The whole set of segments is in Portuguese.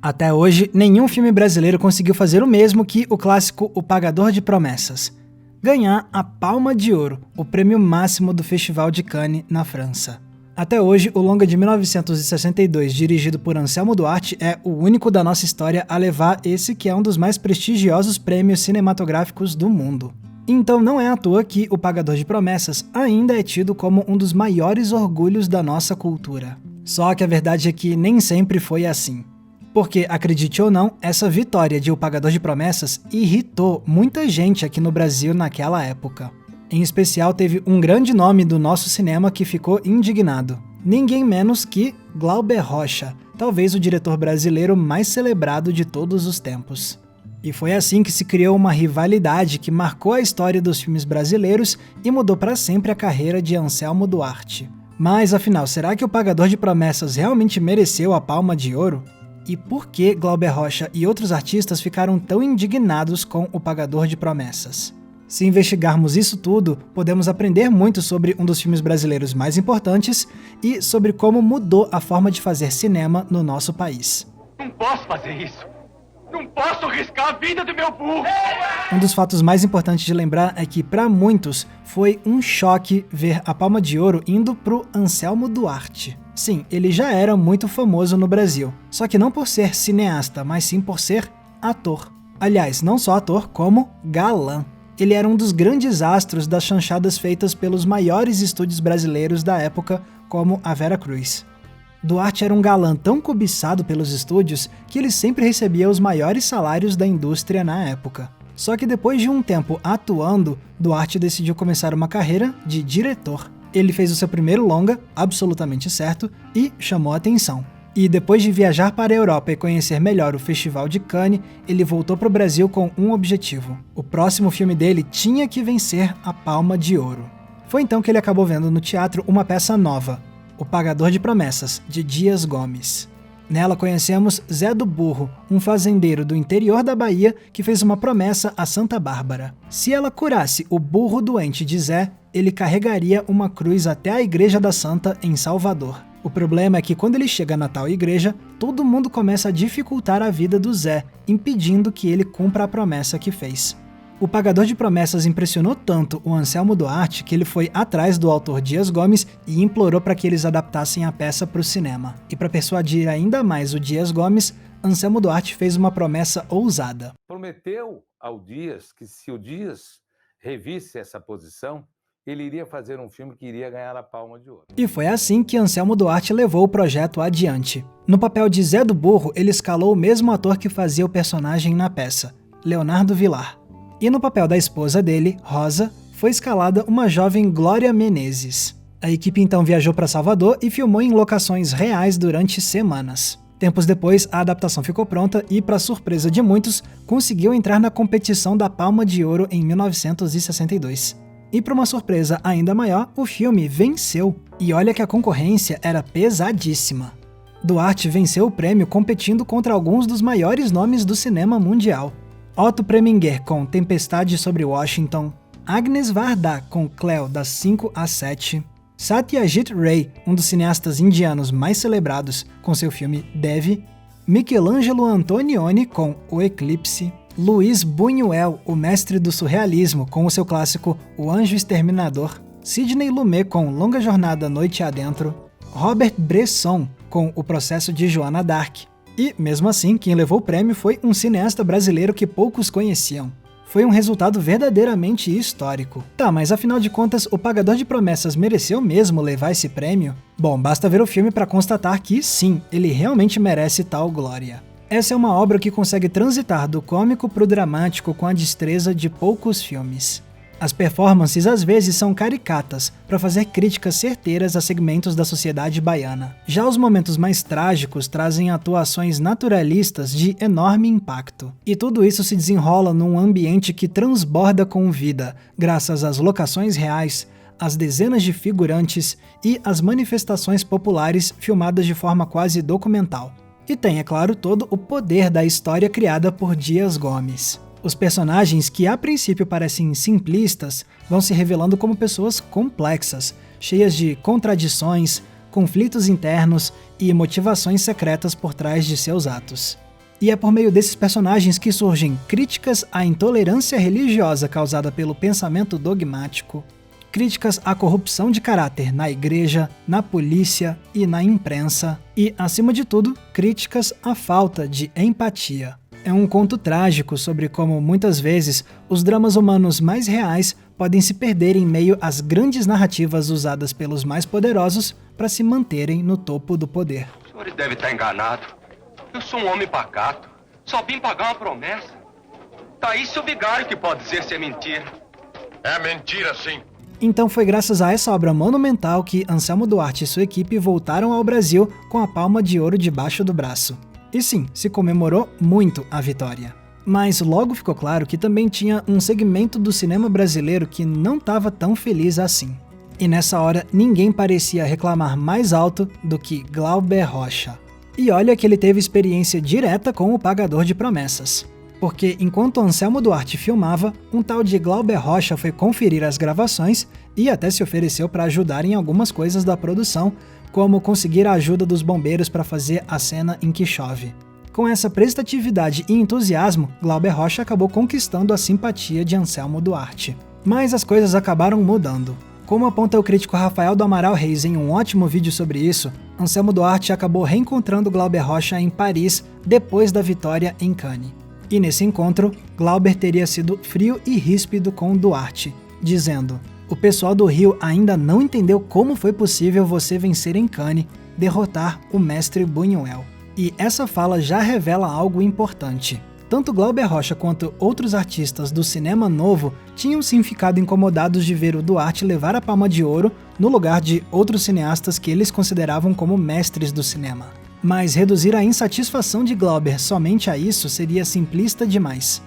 Até hoje, nenhum filme brasileiro conseguiu fazer o mesmo que o clássico O Pagador de Promessas: ganhar a Palma de Ouro, o prêmio máximo do Festival de Cannes, na França. Até hoje, o longa de 1962, dirigido por Anselmo Duarte, é o único da nossa história a levar esse que é um dos mais prestigiosos prêmios cinematográficos do mundo. Então não é à toa que O Pagador de Promessas ainda é tido como um dos maiores orgulhos da nossa cultura. Só que a verdade é que nem sempre foi assim. Porque, acredite ou não, essa vitória de O Pagador de Promessas irritou muita gente aqui no Brasil naquela época. Em especial, teve um grande nome do nosso cinema que ficou indignado. Ninguém menos que Glauber Rocha, talvez o diretor brasileiro mais celebrado de todos os tempos. E foi assim que se criou uma rivalidade que marcou a história dos filmes brasileiros e mudou para sempre a carreira de Anselmo Duarte. Mas afinal, será que O Pagador de Promessas realmente mereceu a Palma de Ouro? E por que Glauber Rocha e outros artistas ficaram tão indignados com O Pagador de Promessas? Se investigarmos isso tudo, podemos aprender muito sobre um dos filmes brasileiros mais importantes e sobre como mudou a forma de fazer cinema no nosso país. Não posso fazer isso! Não posso arriscar a vida do meu burro! Um dos fatos mais importantes de lembrar é que, para muitos, foi um choque ver a Palma de Ouro indo pro Anselmo Duarte. Sim, ele já era muito famoso no Brasil, só que não por ser cineasta, mas sim por ser ator. Aliás, não só ator, como galã. Ele era um dos grandes astros das chanchadas feitas pelos maiores estúdios brasileiros da época, como a Vera Cruz. Duarte era um galã tão cobiçado pelos estúdios que ele sempre recebia os maiores salários da indústria na época. Só que depois de um tempo atuando, Duarte decidiu começar uma carreira de diretor. Ele fez o seu primeiro longa, absolutamente certo, e chamou a atenção. E depois de viajar para a Europa e conhecer melhor o Festival de Cannes, ele voltou para o Brasil com um objetivo. O próximo filme dele tinha que vencer a Palma de Ouro. Foi então que ele acabou vendo no teatro uma peça nova, O Pagador de Promessas, de Dias Gomes. Nela conhecemos Zé do Burro, um fazendeiro do interior da Bahia que fez uma promessa a Santa Bárbara. Se ela curasse o burro doente de Zé, ele carregaria uma cruz até a Igreja da Santa em Salvador. O problema é que quando ele chega na tal igreja, todo mundo começa a dificultar a vida do Zé, impedindo que ele cumpra a promessa que fez. O Pagador de Promessas impressionou tanto o Anselmo Duarte que ele foi atrás do autor Dias Gomes e implorou para que eles adaptassem a peça para o cinema. E para persuadir ainda mais o Dias Gomes, Anselmo Duarte fez uma promessa ousada. Prometeu ao Dias que se o Dias revisse essa posição, ele iria fazer um filme que iria ganhar a Palma de Ouro. E foi assim que Anselmo Duarte levou o projeto adiante. No papel de Zé do Burro, ele escalou o mesmo ator que fazia o personagem na peça, Leonardo Vilar. E no papel da esposa dele, Rosa, foi escalada uma jovem Glória Menezes. A equipe então viajou para Salvador e filmou em locações reais durante semanas. Tempos depois, a adaptação ficou pronta e, para surpresa de muitos, conseguiu entrar na competição da Palma de Ouro em 1962. E para uma surpresa ainda maior, o filme venceu. E olha que a concorrência era pesadíssima. Duarte venceu o prêmio competindo contra alguns dos maiores nomes do cinema mundial. Otto Preminger com Tempestade sobre Washington, Agnes Varda com Cleo das 5 às 7, Satyajit Ray, um dos cineastas indianos mais celebrados, com seu filme Dev, Michelangelo Antonioni com O Eclipse, Luiz Buñuel, o mestre do surrealismo, com o seu clássico O Anjo Exterminador, Sidney Lumet com Longa Jornada Noite Adentro, Robert Bresson com O Processo de Joana d'Arc. E, mesmo assim, quem levou o prêmio foi um cineasta brasileiro que poucos conheciam. Foi um resultado verdadeiramente histórico. Tá, mas afinal de contas, O Pagador de Promessas mereceu mesmo levar esse prêmio? Bom, basta ver o filme para constatar que sim, ele realmente merece tal glória. Essa é uma obra que consegue transitar do cômico pro dramático com a destreza de poucos filmes. As performances às vezes são caricatas, para fazer críticas certeiras a segmentos da sociedade baiana. Já os momentos mais trágicos trazem atuações naturalistas de enorme impacto. E tudo isso se desenrola num ambiente que transborda com vida, graças às locações reais, às dezenas de figurantes e às manifestações populares filmadas de forma quase documental. E tem, é claro, todo o poder da história criada por Dias Gomes. Os personagens, que a princípio parecem simplistas, vão se revelando como pessoas complexas, cheias de contradições, conflitos internos e motivações secretas por trás de seus atos. E é por meio desses personagens que surgem críticas à intolerância religiosa causada pelo pensamento dogmático, críticas à corrupção de caráter na igreja, na polícia e na imprensa, e, acima de tudo, críticas à falta de empatia. É um conto trágico sobre como, muitas vezes, os dramas humanos mais reais podem se perder em meio às grandes narrativas usadas pelos mais poderosos para se manterem no topo do poder. O senhor deve estar enganado. Eu sou um homem pacato. Só vim pagar uma promessa. Tá aí seu vigário que pode dizer se é mentira. É mentira, sim. Então foi graças a essa obra monumental que Anselmo Duarte e sua equipe voltaram ao Brasil com a palma de ouro debaixo do braço. E sim, se comemorou muito a vitória. Mas logo ficou claro que também tinha um segmento do cinema brasileiro que não estava tão feliz assim. E nessa hora ninguém parecia reclamar mais alto do que Glauber Rocha. E olha que ele teve experiência direta com o Pagador de Promessas. Porque enquanto Anselmo Duarte filmava, um tal de Glauber Rocha foi conferir as gravações e até se ofereceu para ajudar em algumas coisas da produção, como conseguir a ajuda dos bombeiros para fazer a cena em que chove. Com essa prestatividade e entusiasmo, Glauber Rocha acabou conquistando a simpatia de Anselmo Duarte. Mas as coisas acabaram mudando. Como aponta o crítico Rafael do Amaral Reis em um ótimo vídeo sobre isso, Anselmo Duarte acabou reencontrando Glauber Rocha em Paris depois da vitória em Cannes. E nesse encontro, Glauber teria sido frio e ríspido com Duarte, dizendo: "O pessoal do Rio ainda não entendeu como foi possível você vencer em Cannes, derrotar o mestre Buñuel." E essa fala já revela algo importante. Tanto Glauber Rocha quanto outros artistas do cinema novo tinham sim ficado incomodados de ver o Duarte levar a Palma de Ouro no lugar de outros cineastas que eles consideravam como mestres do cinema. Mas reduzir a insatisfação de Glauber somente a isso seria simplista demais,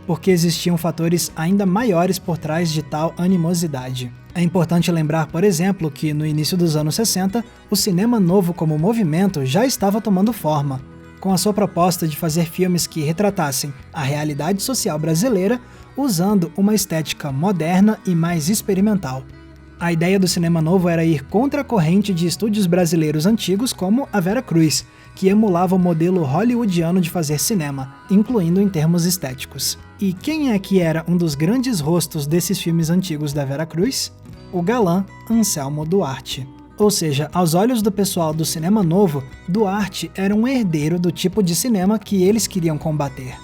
porque existiam fatores ainda maiores por trás de tal animosidade. É importante lembrar, por exemplo, que no início dos anos 60, o cinema novo como movimento já estava tomando forma, com a sua proposta de fazer filmes que retratassem a realidade social brasileira usando uma estética moderna e mais experimental. A ideia do cinema novo era ir contra a corrente de estúdios brasileiros antigos como a Vera Cruz, que emulava o modelo hollywoodiano de fazer cinema, incluindo em termos estéticos. E quem é que era um dos grandes rostos desses filmes antigos da Vera Cruz? O galã Anselmo Duarte. Ou seja, aos olhos do pessoal do cinema novo, Duarte era um herdeiro do tipo de cinema que eles queriam combater.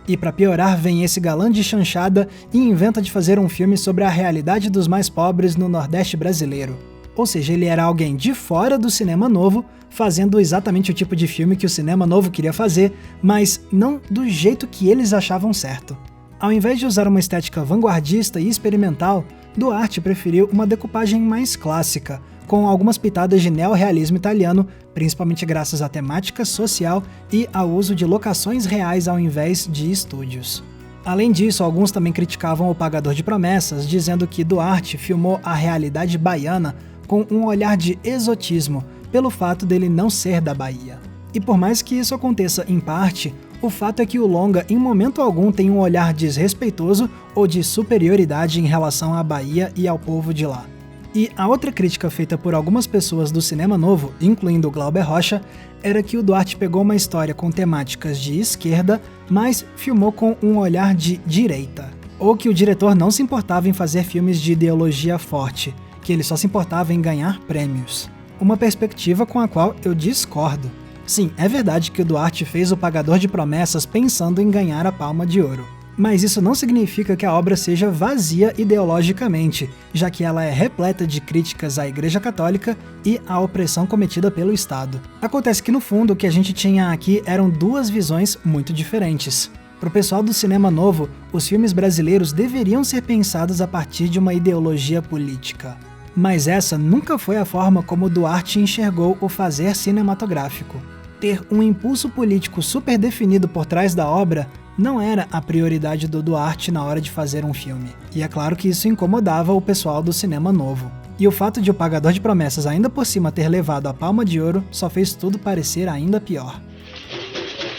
E pra piorar, vem esse galã de chanchada e inventa de fazer um filme sobre a realidade dos mais pobres no Nordeste brasileiro. Ou seja, ele era alguém de fora do cinema novo, fazendo exatamente o tipo de filme que o cinema novo queria fazer, mas não do jeito que eles achavam certo. Ao invés de usar uma estética vanguardista e experimental, Duarte preferiu uma decupagem mais clássica, com algumas pitadas de neorrealismo italiano, principalmente graças à temática social e ao uso de locações reais ao invés de estúdios. Além disso, alguns também criticavam O Pagador de Promessas, dizendo que Duarte filmou a realidade baiana com um olhar de exotismo, pelo fato dele não ser da Bahia. E por mais que isso aconteça em parte, o fato é que o longa em momento algum tem um olhar desrespeitoso ou de superioridade em relação à Bahia e ao povo de lá. E a outra crítica feita por algumas pessoas do cinema novo, incluindo o Glauber Rocha, era que o Duarte pegou uma história com temáticas de esquerda, mas filmou com um olhar de direita. Ou que o diretor não se importava em fazer filmes de ideologia forte, que ele só se importava em ganhar prêmios. Uma perspectiva com a qual eu discordo. Sim, é verdade que o Duarte fez O Pagador de Promessas pensando em ganhar a Palma de Ouro. Mas isso não significa que a obra seja vazia ideologicamente, já que ela é repleta de críticas à Igreja Católica e à opressão cometida pelo Estado. Acontece que no fundo o que a gente tinha aqui eram duas visões muito diferentes. Para o pessoal do cinema novo, os filmes brasileiros deveriam ser pensados a partir de uma ideologia política. Mas essa nunca foi a forma como Duarte enxergou o fazer cinematográfico. Ter um impulso político super definido por trás da obra não era a prioridade do Duarte na hora de fazer um filme. E é claro que isso incomodava o pessoal do cinema novo. E o fato de O Pagador de Promessas ainda por cima ter levado a Palma de Ouro só fez tudo parecer ainda pior.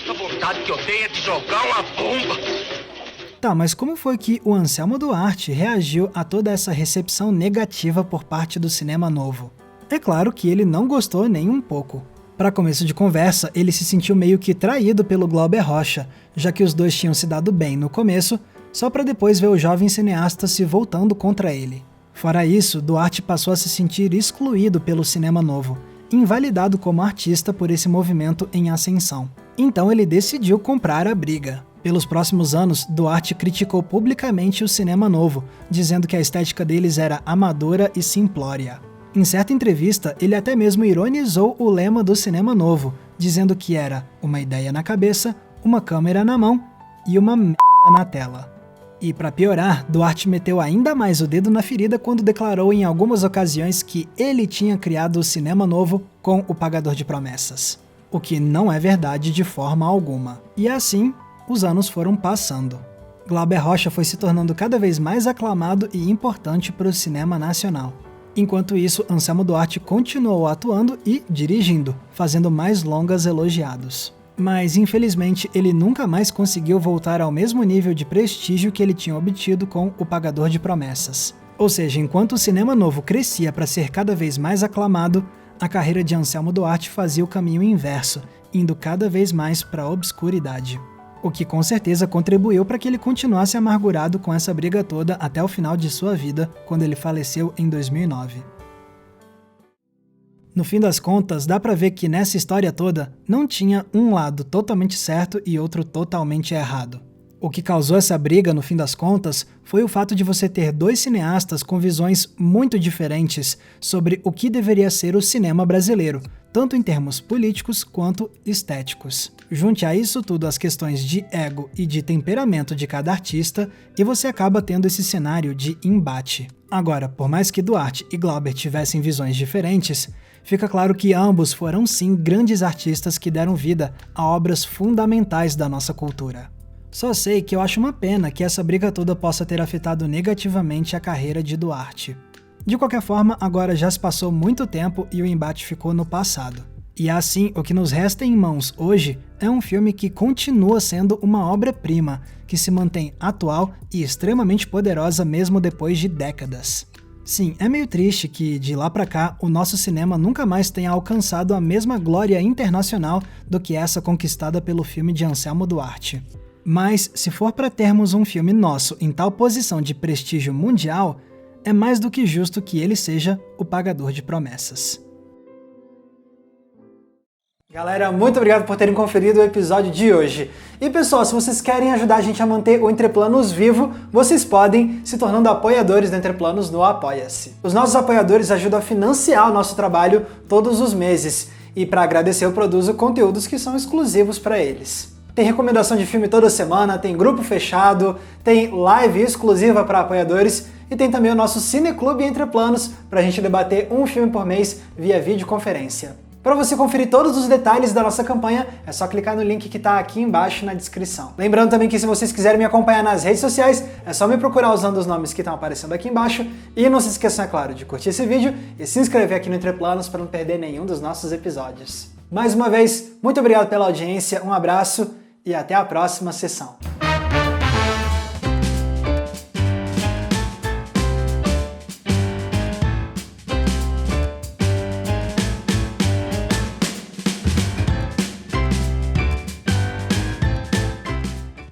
A vontade que eu tenho é de jogar uma bomba. Tá, mas como foi que o Anselmo Duarte reagiu a toda essa recepção negativa por parte do cinema novo? É claro que ele não gostou nem um pouco. Para começo de conversa, ele se sentiu meio que traído pelo Glauber Rocha, já que os dois tinham se dado bem no começo, só para depois ver o jovem cineasta se voltando contra ele. Fora isso, Duarte passou a se sentir excluído pelo cinema novo, invalidado como artista por esse movimento em ascensão. Então ele decidiu comprar a briga. Pelos próximos anos, Duarte criticou publicamente o cinema novo, dizendo que a estética deles era amadora e simplória. Em certa entrevista, ele até mesmo ironizou o lema do cinema novo, dizendo que era uma ideia na cabeça, uma câmera na mão e uma merda na tela. E para piorar, Duarte meteu ainda mais o dedo na ferida quando declarou em algumas ocasiões que ele tinha criado o cinema novo com O Pagador de Promessas. O que não é verdade de forma alguma. E assim, os anos foram passando. Glauber Rocha foi se tornando cada vez mais aclamado e importante para o cinema nacional. Enquanto isso, Anselmo Duarte continuou atuando e dirigindo, fazendo mais longas elogiados. Mas, infelizmente, ele nunca mais conseguiu voltar ao mesmo nível de prestígio que ele tinha obtido com O Pagador de Promessas. Ou seja, enquanto o cinema novo crescia para ser cada vez mais aclamado, a carreira de Anselmo Duarte fazia o caminho inverso, indo cada vez mais para a obscuridade. O que com certeza contribuiu para que ele continuasse amargurado com essa briga toda até o final de sua vida, quando ele faleceu em 2009. No fim das contas, dá pra ver que nessa história toda, não tinha um lado totalmente certo e outro totalmente errado. O que causou essa briga, no fim das contas, foi o fato de você ter dois cineastas com visões muito diferentes sobre o que deveria ser o cinema brasileiro, tanto em termos políticos quanto estéticos. Junte a isso tudo as questões de ego e de temperamento de cada artista, e você acaba tendo esse cenário de embate. Agora, por mais que Duarte e Glauber tivessem visões diferentes, fica claro que ambos foram sim grandes artistas que deram vida a obras fundamentais da nossa cultura. Só sei que eu acho uma pena que essa briga toda possa ter afetado negativamente a carreira de Duarte. De qualquer forma, agora já se passou muito tempo e o embate ficou no passado. E assim, o que nos resta em mãos hoje é um filme que continua sendo uma obra-prima, que se mantém atual e extremamente poderosa mesmo depois de décadas. Sim, é meio triste que, de lá pra cá, o nosso cinema nunca mais tenha alcançado a mesma glória internacional do que essa conquistada pelo filme de Anselmo Duarte. Mas, se for para termos um filme nosso em tal posição de prestígio mundial, é mais do que justo que ele seja O Pagador de Promessas. Galera, muito obrigado por terem conferido o episódio de hoje. E pessoal, se vocês querem ajudar a gente a manter o Entreplanos vivo, vocês podem se tornando apoiadores do Entreplanos no Apoia-se. Os nossos apoiadores ajudam a financiar o nosso trabalho todos os meses. E para agradecer eu produzo conteúdos que são exclusivos para eles. Tem recomendação de filme toda semana, tem grupo fechado, tem live exclusiva para apoiadores e tem também o nosso Cineclube Entreplanos para a gente debater um filme por mês via videoconferência. Para você conferir todos os detalhes da nossa campanha, é só clicar no link que está aqui embaixo na descrição. Lembrando também que se vocês quiserem me acompanhar nas redes sociais, é só me procurar usando os nomes que estão aparecendo aqui embaixo. E não se esqueçam, é claro, de curtir esse vídeo e se inscrever aqui no Entreplanos para não perder nenhum dos nossos episódios. Mais uma vez, muito obrigado pela audiência, um abraço e até a próxima sessão.